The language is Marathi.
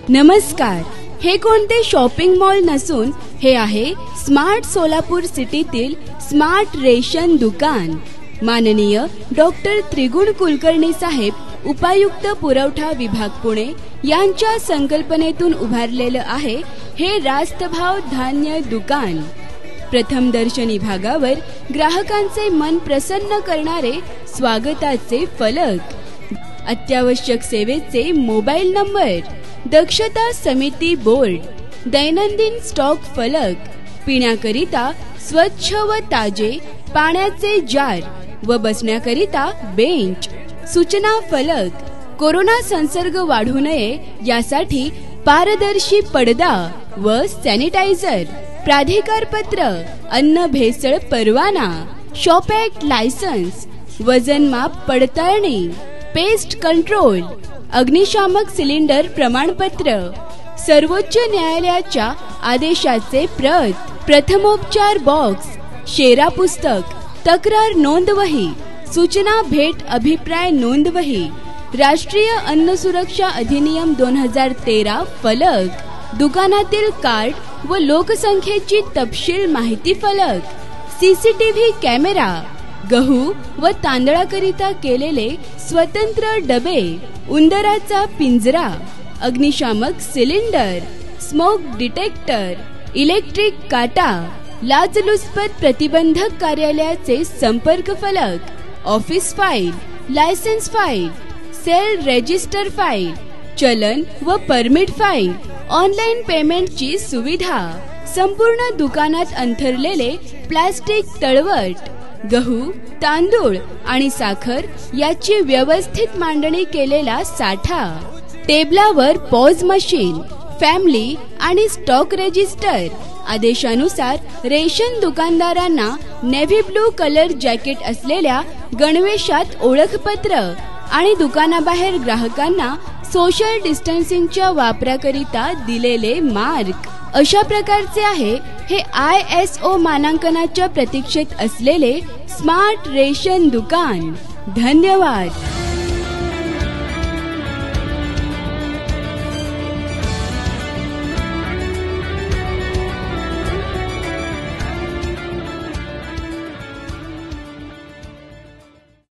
नमस्कार, हे कोणते शॉपिंग मॉल नसून हे आहे स्मार्ट सोलापूर सिटीतील स्मार्ट रेशन दुकान। माननीय डॉक्टर त्रिगुण कुलकर्णी साहेब, उपायुक्त पुरवठा विभाग पुणे यांच्या संकल्पनेतून उभारलेले आहे हे रास्तभाव धान्य दुकान। प्रथम दर्शनी भागावर ग्राहकांचे मन प्रसन्न करणारे स्वागताचे फलक, अत्यावश्यक सेवेचे मोबाईल नंबर, दक्षता समिती बोर्ड, दैनंदिन स्टॉक फलक, पिण्याकरिता स्वच्छ व ताजे पाण्याचे जार व बसण्याकरिता बेंच, सूचना फलक, कोरोना संसर्ग वाढू नये यासाठी पारदर्शी पडदा व सॅनिटायझर, प्राधिकार पत्र, अन्न भेसळ परवाना, शॉप ऍक्ट लायसन्स, वजनमाप पडताळणी, पेस्ट कंट्रोल, अग्निशामक सिलेंडर प्रमाणपत्र, सर्वोच्च न्यायालयाच्या आदेशाचे प्रत, प्रथमोपचार बॉक्स, शेरा पुस्तक, तक्रार नोंदवही, सूचना भेट अभिप्राय नोंदवही, राष्ट्रीय अन्न सुरक्षा अधिनियम 2013 फलक, दुकानातील कार्ड व लोकसंख्येची तपशील माहिती फलक, सीसीटीव्ही कॅमेरा, गहू व तांदळाकरिता केलेले स्वतंत्र डबे, उंदराचा पिंजरा, अग्निशामक सिलेंडर, स्मोक डिटेक्टर, इलेक्ट्रिक काटा, लाचलुचपत प्रतिबंधक कार्यालयाचे संपर्क फलक, office file, licence file, sale register file, चलन व परमिट फाईल, ऑनलाईन पेमेंटची सुविधा, संपूर्ण दुकानात अंथरलेले प्लास्टिक तळवट, गहू, तांदूळ आणि साखर याची व्यवस्थित मांडणी केलेला साठा, टेबलावर पॉज मशीन, फॅमिली आणि स्टॉक रजिस्टर, आदेशानुसार रेशन दुकानदारांना नेव्ही ब्लू कलर जॅकेट असलेल्या गणवेशात ओळखपत्र आणि दुकानाबाहेर ग्राहकांना सोशल डिस्टन्सिंगच्या वापराकरिता दिलेले मार्क अशा प्रकारचे आहे हे ISO मानांकनाच्या प्रतीक्षेत असलेले स्मार्ट रेशन दुकान। धन्यवाद।